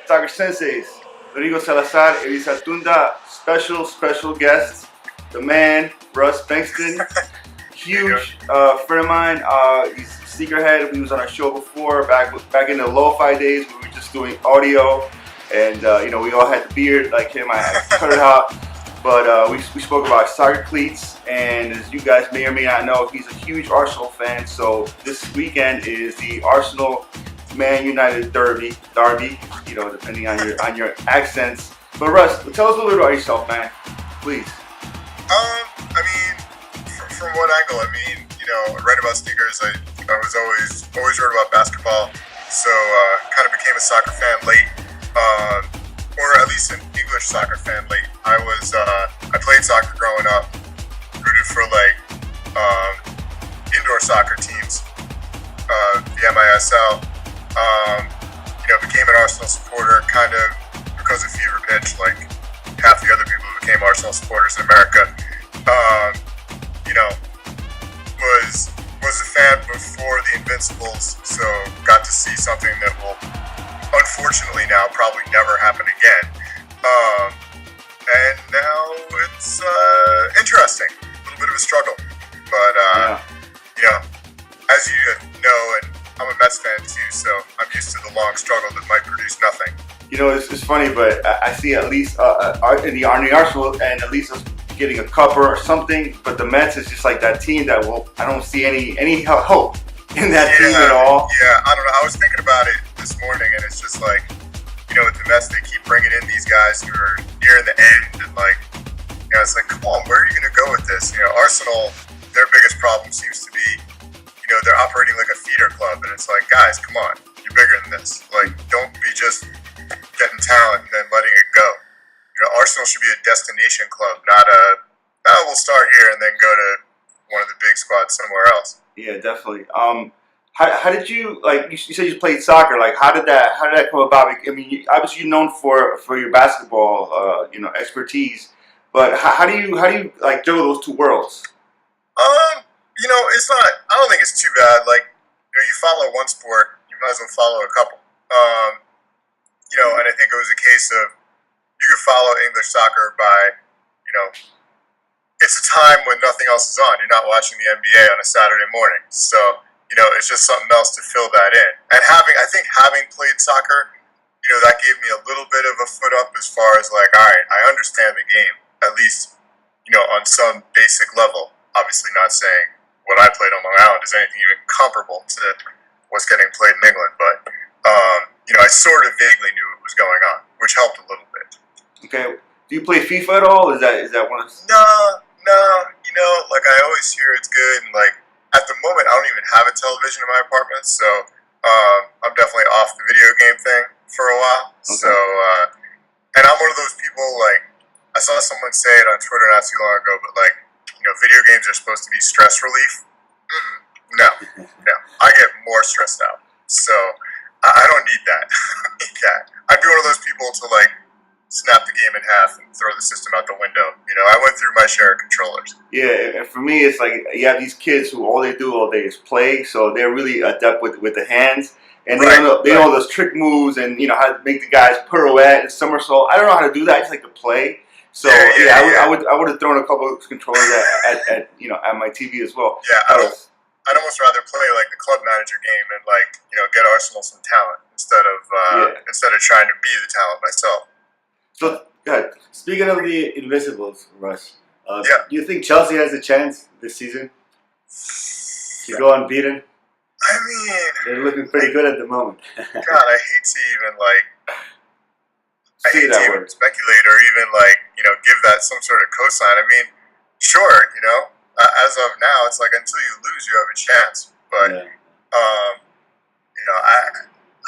Soccer Senseis, Rodrigo Salazar, Elisa Tunda, special guest, the man, Russ Bengston, huge friend of mine. He's a sneakerhead. He was on our show before, back in the lo-fi days. We were just doing audio, and you know, we all had the beard like him. I cut it out, but we spoke about soccer cleats, and as you guys may or may not know, he's a huge Arsenal fan. So this weekend is the Arsenal Man United Derby, you know, depending on your accents. But Russ, tell us a little bit about yourself, man, please. I mean, from one angle, I mean, you know, I read about sneakers. I was always read about basketball, so kind of became a soccer fan late, or at least an English soccer fan late. I played soccer growing up, rooted for like indoor soccer teams, the MISL. You know, became an Arsenal supporter kind of because of Fever Pitch, like half the other people who became Arsenal supporters in America. You know, was a fan before the Invincibles, so got to see something that will unfortunately now probably never happen again. And now it's interesting, a little bit of a struggle, but you know, as you know, and I'm a Mets fan too, so I'm used to the long struggle that might produce nothing. You know, it's funny, but I see at least in the Arsenal and at least us getting a cup or something. But the Mets is just like that team that I don't see any hope in that team at all. Yeah, I don't know. I was thinking about it this morning, and it's just like, you know, with the Mets, they keep bringing in these guys who are near the end, and like, you know, it's like, come on, where are you going to go with this? You know, Arsenal, their biggest problem seems to be, you know, they're operating like a feeder club, and it's like, guys, come on, you're bigger than this. Like, don't be just getting talent and then letting it go. You know, Arsenal should be a destination club, not we'll start here and then go to one of the big squads somewhere else. Yeah, definitely. How did you, like, you said you played soccer, like, how did that come about? I mean, obviously you're known for your basketball, you know, expertise, but how do you like juggle those two worlds? You know, it's not, I don't think it's too bad. Like, you know, you follow one sport, you might as well follow a couple. You know, and I think it was a case of, you could follow English soccer by, you know, it's a time when nothing else is on. You're not watching the NBA on a Saturday morning. So, you know, it's just something else to fill that in. And I think having played soccer, you know, that gave me a little bit of a foot up as far as like, all right, I understand the game, at least, you know, on some basic level. Obviously not saying what I played on Long Island is anything even comparable to what's getting played in England, but you know, I sort of vaguely knew what was going on, which helped a little bit. Okay, do you play FIFA at all? Is that one of? No. You know, like I always hear it's good, and like at the moment I don't even have a television in my apartment, so I'm definitely off the video game thing for a while. Okay. So, and I'm one of those people, like, I saw someone say it on Twitter not too long ago, but like, you know, video games are supposed to be stress relief. No, I get more stressed out. So I don't need that. I'd be one of those people to like snap the game in half and throw the system out the window. You know, I went through my share of controllers. Yeah, and for me, it's like you have these kids who all they do all day is play, so they're really adept with the hands, and they know those trick moves and, you know, how to make the guys pirouette and somersault. I don't know how to do that. I just like to play. So I would have thrown a couple of controllers at you know, at my TV as well. Yeah, I'd almost rather play like the club manager game and, like, you know, get Arsenal some talent instead of trying to be the talent myself. So, good. Speaking of the Invincibles, Russ, do you think Chelsea has a chance this season to go unbeaten? I mean, they're looking pretty good at the moment. God, I hate to even speculate or even like, you know, give that some sort of cosign. I mean, sure, you know, as of now, it's like until you lose, you have a chance. But you know,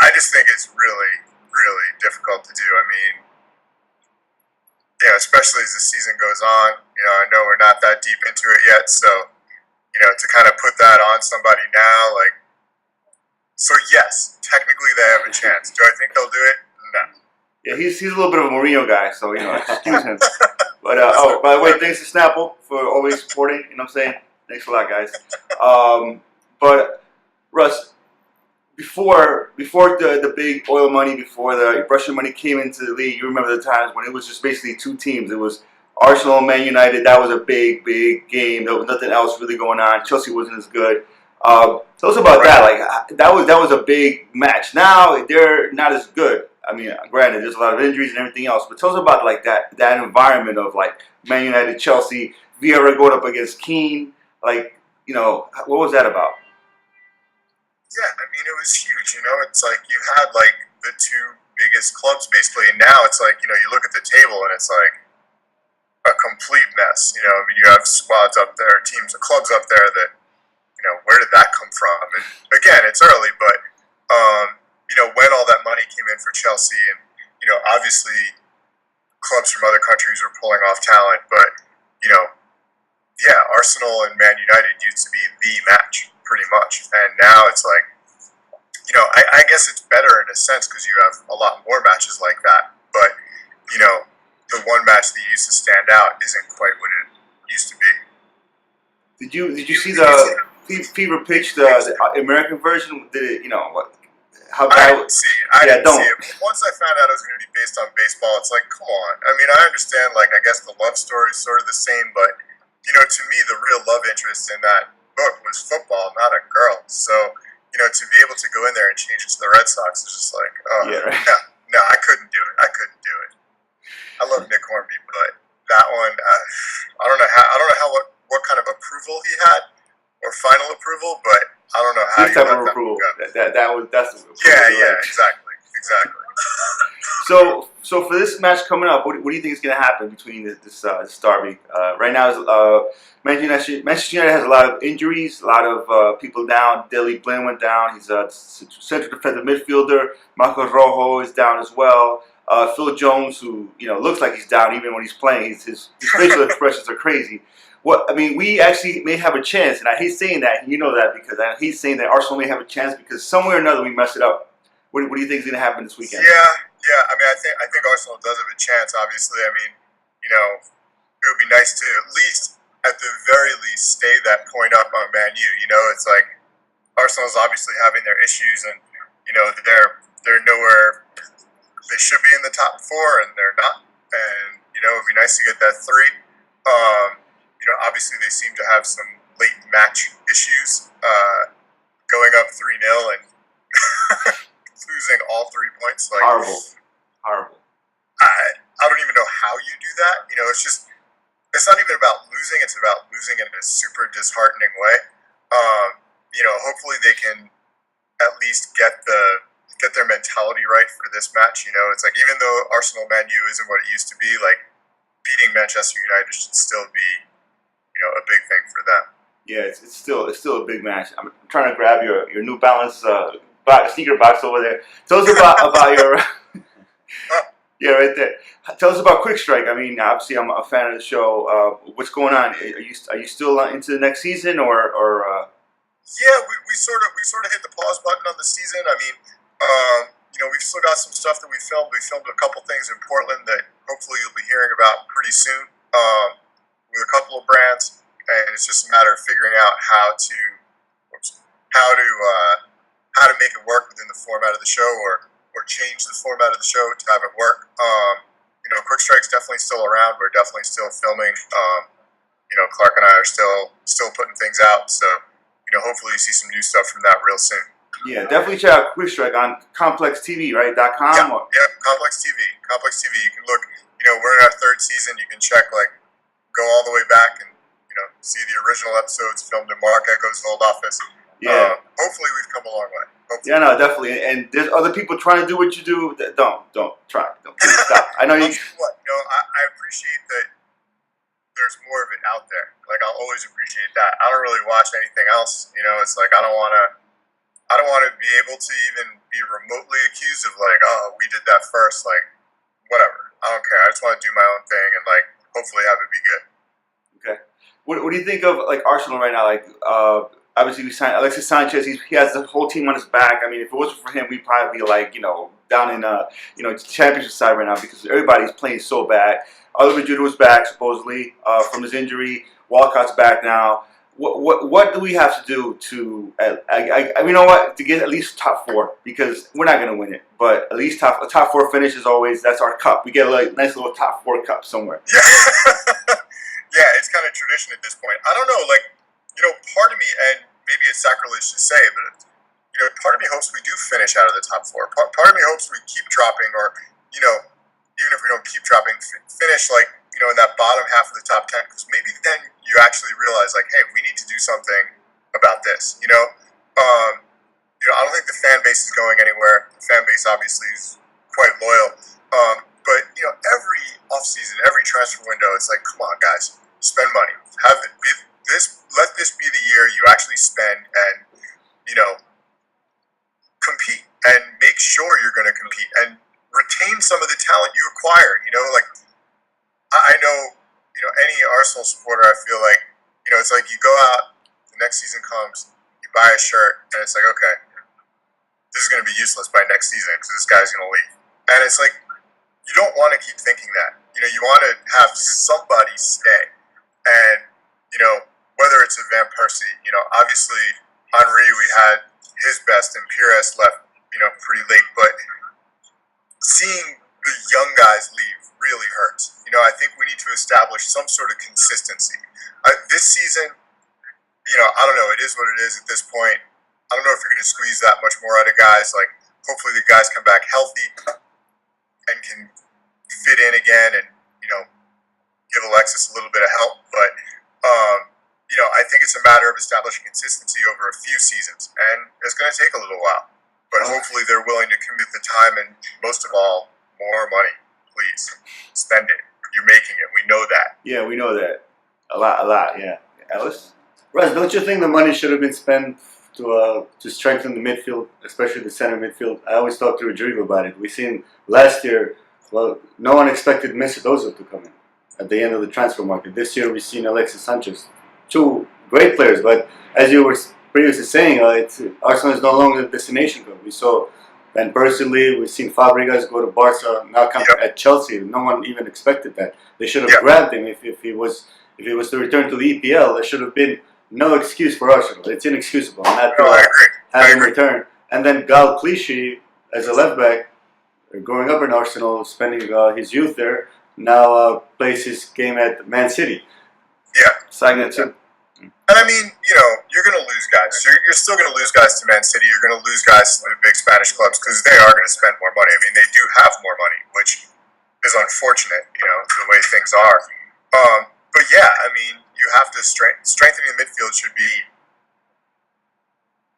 I just think it's really, really difficult to do. I mean, yeah, especially as the season goes on. You know, I know we're not that deep into it yet, so, you know, to kind of put that on somebody now, like, so yes, technically they have a chance. Do I think they'll do it? No. Yeah, he's a little bit of a Mourinho guy, so, you know, excuse him. But, by the way, thanks to Snapple for always supporting, you know what I'm saying? Thanks a lot, guys. But, Russ, before the big oil money, before the Russian money came into the league, you remember the times when it was just basically two teams. It was Arsenal and Man United. That was a big game. There was nothing else really going on. Chelsea wasn't as good. Tell us about that. Like that was a big match. Now they're not as good. I mean, granted, there's a lot of injuries and everything else. But tell us about like that environment of like Man United, Chelsea, Vieira going up against Keane. Like, you know, what was that about? Yeah, I mean, it was huge. You know, it's like you had like the two biggest clubs basically, and now it's like, you know, you look at the table and it's like a complete mess. You know, I mean, you have squads up there, teams, clubs up there that, you know, where did that come from? And again, it's early, but you know, when all that money came in for Chelsea, and you know, obviously clubs from other countries were pulling off talent, but you know, yeah, Arsenal and Man United used to be the match pretty much, and now it's like, you know, I guess it's better in a sense because you have a lot more matches like that, but you know, the one match that used to stand out isn't quite what it used to be. Did you see the Fever Pitch, the American version? Did it, you know, what? How I didn't see it. I didn't see it. Once I found out it was going to be based on baseball, it's like, come on. I mean, I understand, like, I guess the love story is sort of the same, but, you know, to me, the real love interest in that book was football, not a girl. So, you know, to be able to go in there and change it to the Red Sox is just like, oh, yeah, right. No, I couldn't do it. I couldn't do it. I love Nick Hornby, but that one, I don't know what kind of approval he had or final approval, but I don't know how you let that go. That's the yeah, exactly. So for this match coming up, what do you think is going to happen between this derby? Right now, Manchester United has a lot of injuries, a lot of people down. Daley Blind went down. He's a central defensive midfielder. Marcos Rojo is down as well. Phil Jones, who, you know, looks like he's down even when he's playing. His facial expressions are crazy. I mean, we actually may have a chance, and I hate saying that, and you know that, because I hate saying that Arsenal may have a chance because somewhere or another we mess it up. What do you think is going to happen this weekend? Yeah. I mean, I think Arsenal does have a chance. Obviously, I mean, you know, it would be nice to at the very least, stay that point up on Man U. You know, it's like Arsenal's obviously having their issues, and you know, they're nowhere. They should be in the top four, and they're not. And you know, it'd be nice to get that 3. You know, obviously they seem to have some late match issues, going up 3-0 and losing all 3 points. Like, horrible. I don't even know how you do that. You know, it's not even about losing. It's about losing in a super disheartening way. You know, hopefully they can at least get their mentality right for this match. You know, it's like, even though Arsenal Man U isn't what it used to be, like beating Manchester United should still be, you know, a big thing for them. Yeah, it's still a big match. I'm trying to grab your New Balance sneaker box over there. Tell us about your yeah, right there. Tell us about Quick Strike. I mean, obviously I'm a fan of the show. What's going on? Are you still into the next season or? Yeah, we sort of hit the pause button on the season. I mean, you know, we've still got some stuff that we filmed. We filmed a couple things in Portland that hopefully you'll be hearing about pretty soon. With a couple of brands, and it's just a matter of figuring out how to make it work within the format of the show, or change the format of the show to have it work. You know, Quick Strike's definitely still around. We're definitely still filming. You know, Clark and I are still putting things out. So, you know, hopefully you see some new stuff from that real soon. Yeah, definitely check out Quick Strike on ComplexTV, right? .com. Yeah, Complex TV. You can look. You know, we're in our 3rd season. You can check, like, go all the way back and, you know, see the original episodes filmed in Mark Echo's old office. Yeah. Hopefully we've come a long way. Hopefully. Yeah, no, definitely. And there's other people trying to do what you do. Don't try. Don't stop. I know you. What? You know, I appreciate that there's more of it out there. Like, I'll always appreciate that. I don't really watch anything else. You know, it's like I don't want to be able to even be remotely accused of, like, oh, we did that first. Like, whatever. I don't care. I just want to do my own thing and, like, hopefully have it be good. Okay. What do you think of, like, Arsenal right now? Like, obviously we signed Alexis Sanchez. He has the whole team on his back. I mean, if it wasn't for him, we'd probably be, like, you know, down in you know, championship side right now because everybody's playing so bad. Oliver Giroud was back supposedly from his injury. Walcott's back now. what do we have to do to? You know what? To get at least top 4, because we're not going to win it, but at least a top 4 finish is always, that's our cup. We get a nice little top 4 cup somewhere. Yeah, yeah, it's kind of tradition at this point. I don't know, like, you know, part of me, and maybe it's sacrilege to say, but you know, part of me hopes we do finish out of the top 4. Part of me hopes we keep dropping, or you know, even if we don't keep dropping, finish like, you know, in that bottom half of the top 10, because maybe then you actually realize, like, hey, we need to do something about this. You know, I don't think the fan base is going anywhere. The fan base obviously is quite loyal, but you know, every offseason, every transfer window, it's like, come on, guys, spend money. Let this be the year you actually spend and, you know, compete and make sure you're going to compete and retain some of the talent you acquired. You know, like, I know, you know, any Arsenal supporter, I feel like, you know, it's like you go out, the next season comes, you buy a shirt, and it's like, okay, this is going to be useless by next season because this guy's going to leave. And it's like, you don't want to keep thinking that. You know, you want to have somebody stay. And, you know, whether it's a Van Persie, you know, obviously Henry, we had his best, and Pires left, you know, pretty late, but seeing the young guys leave really hurts. You know, I think we need to establish some sort of consistency. This season, you know, I don't know, it is what it is at this point. I don't know if you're going to squeeze that much more out of guys. Like, hopefully the guys come back healthy and can fit in again and, you know, give Alexis a little bit of help. But, you know, I think it's a matter of establishing consistency over a few seasons, and it's going to take a little while. But hopefully they're willing to commit the time, and most of all, more money. Please, spend it. You're making it. We know that. Yeah, we know that. A lot, yeah. Alice? Russ, don't you think the money should have been spent to strengthen the midfield, especially the center midfield? I always talked to Rodrigo about it. We seen last year, well, no one expected Mesut Ozil to come in at the end of the transfer market. This year we've seen Alexis Sanchez. 2 great players, but as you were previously saying, Arsenal is no longer the destination club. We saw Van Persie leave. We've seen Fabregas go to Barca. Now come at Chelsea. No one even expected that. They should have grabbed him if he was to return to the EPL. There should have been no excuse for Arsenal. It's inexcusable not to have him return. And then Gal Clichy as a left back, growing up in Arsenal, spending his youth there, now plays his game at Man City. Yeah, Signing it too. And I mean, you know, you're going to lose guys. You're still going to lose guys to Man City. You're going to lose guys to the big Spanish clubs because they are going to spend more money. I mean, they do have more money, which is unfortunate, you know, the way things are. But yeah, I mean, you have to strengthening the midfield should be,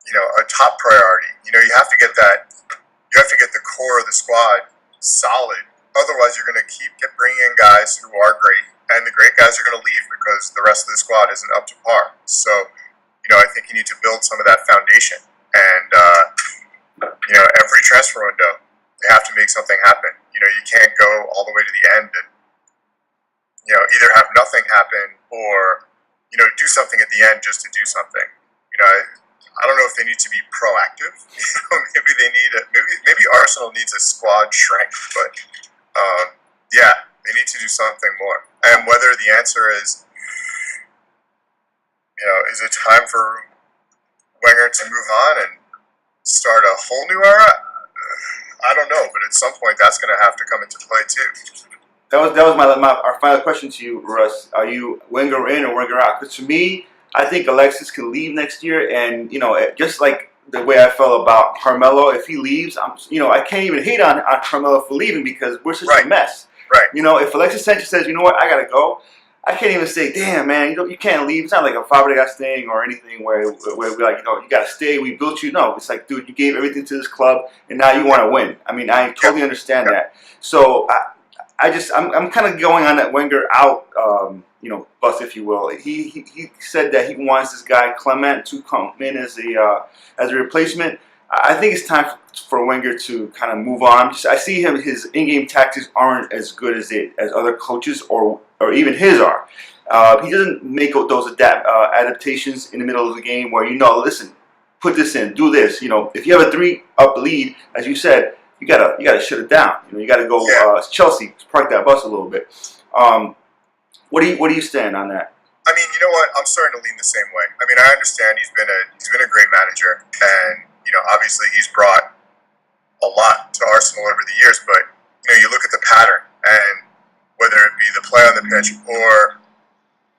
you know, a top priority. You know, you have to get the core of the squad solid. Otherwise, you're going to keep bringing in guys who are great, and the great guys are going to leave because the rest of the squad isn't up to par. So, you know, I think you need to build some of that foundation. And, you know, every transfer window, they have to make something happen. You know, you can't go all the way to the end and, you know, either have nothing happen or, you know, do something at the end just to do something. You know, I don't know if they need to be proactive. You know, maybe they need maybe Arsenal needs a squad shrink, but yeah, they need to do something more. And whether the answer is, you know, is it time for Wenger to move on and start a whole new era? I don't know, but at some point that's going to have to come into play too. That was our final question to you, Russ. Are you Wenger in or Wenger out? Because to me, I think Alexis can leave next year, and you know, just like the way I felt about Carmelo, if he leaves, I can't even hate on Carmelo for leaving because we're such a mess. Right. You know, if Alexis Sanchez says, you know what, I gotta go, I can't even say, damn man, you can't leave. It's not like a Fabregas thing or anything where we're like, you know, you gotta stay. We built you. No, it's like, dude, you gave everything to this club, and now you want to win. I mean, I totally understand that. So I'm kind of going on that Wenger out, bus, if you will. He said that he wants this guy Clement to come in as a replacement. I think it's time for Wenger to kind of move on. I see his in-game tactics aren't as good as other coaches or even his are. He doesn't make those adaptations in the middle of the game where, listen, put this in, do this. You know, if you have a 3-up lead, as you said, you gotta shut it down. You know, you gotta go Chelsea, park that bus a little bit. What do you stand on that? I mean, you know what? I'm starting to lean the same way. I mean, I understand he's been a great manager, and obviously he's brought a lot to Arsenal over the years. But you look at the pattern, and whether it be the play on the pitch or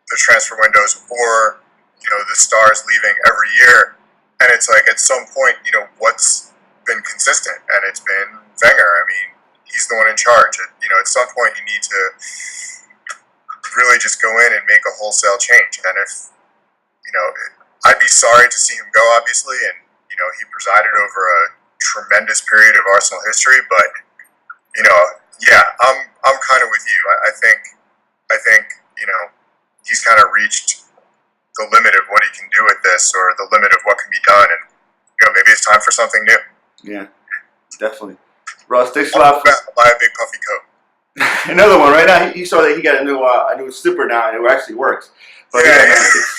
the transfer windows or the stars leaving every year, and it's like at some point, what's been consistent, and it's been Wenger. I mean, he's the one in charge. At some point, you need to really just go in and make a wholesale change. And if I'd be sorry to see him go, obviously, and he presided over a tremendous period of Arsenal history. But yeah, I'm kind of with you. I think he's kind of reached the limit of what he can do with this, or the limit of what can be done, and maybe it's time for something new. Yeah, definitely. Russ, thanks a lot. Buy a big puffy coat. Another one right now. He saw that he got a new slipper now, and it actually works. But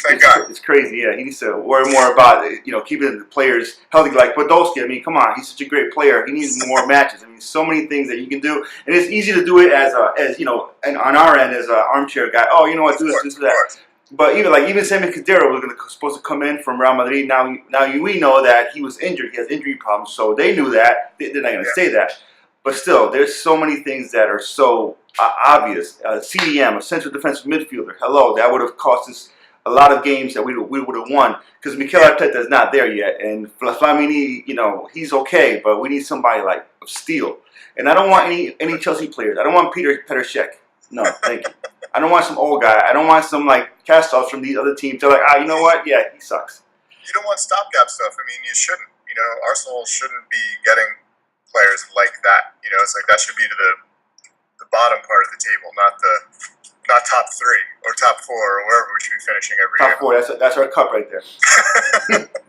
Thank God. It's crazy. Yeah, he needs to worry more about keeping the players healthy. Like Podolski, I mean, come on, he's such a great player. He needs more matches. I mean, so many things that you can do, and it's easy to do it as and on our end as an armchair guy. Oh, you know what, do this, do that. But even Sammy Khedira was supposed to come in from Real Madrid. Now we know that he was injured. He has injury problems, so they knew that. They're not going to say that. But still, there's so many things that are so obvious. CDM, a central defensive midfielder. Hello, that would have cost us a lot of games that we would have won, because Mikel Arteta is not there yet, and Flamini, he's okay, but we need somebody like of steel. And I don't want any Chelsea players. I don't want Petr Cech. No, thank you. I don't want some old guy. I don't want some cast-offs from these other teams. They're like, you know what? Yeah, he sucks. You don't want stopgap stuff. I mean, you shouldn't. Arsenal shouldn't be getting players like that. It's like that should be to the bottom part of the table, not top 3 or top 4 or wherever we should be finishing every year. Top 4. That's our cup right there.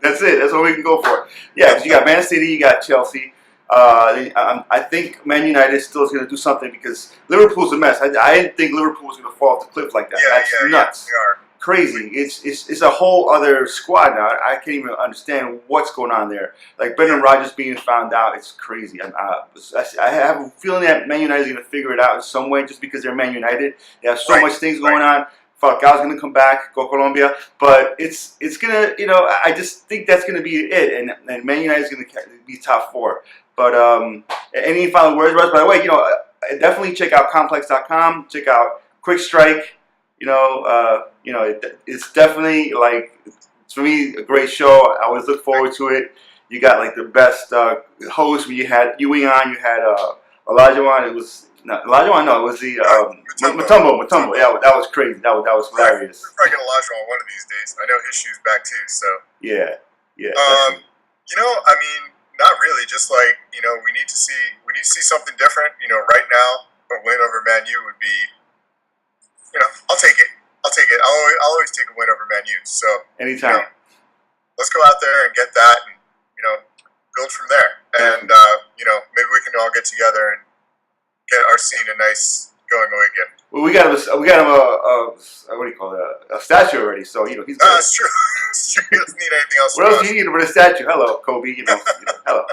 That's it. That's what we can go for. Yeah, because you got Man City, you got Chelsea. I think Man United still is going to do something, because Liverpool's a mess. I didn't think Liverpool was going to fall off the cliff like that. That's nuts. They are. Crazy. It's a whole other squad now. I can't even understand what's going on there. Like Brendan Rodgers being found out, it's crazy. I have a feeling that Man United is going to figure it out in some way, just because they're Man United. They have so much things going on. Falcao's going to come back, go Colombia, but it's going to, I just think that's going to be it, and Man United is going to be top 4. But any final words, Russ? By the way, definitely check out Complex.com. Check out Quick Strike. It's definitely for me a great show. I always look forward to it. You got the best host. You had Ewing on. You had Elijah on. It was not Elijah on. No, it was the Mutombo. Yeah, that was crazy. That was hilarious. We're probably gonna Elijah on one of these days. I know his shoe's back too. So yeah. I mean, not really. Just we need to see something different. Right now, a win over Man U would be. I'll take it. I'll always take a win over Man U. So anytime. Let's go out there and get that, and build from there. And maybe we can all get together and get our scene a nice going away again. Well, we got him what do you call it? A statue already. So he's. That's true. He doesn't need anything else. What else do you need but a statue? Hello, Kobe. Hello.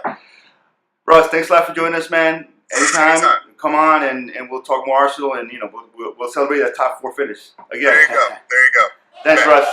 Russ, thanks a lot for joining us, man. Anytime. Come on, and we'll talk more Arsenal, and we'll celebrate that top 4 finish again. There you go. Thanks, Russ.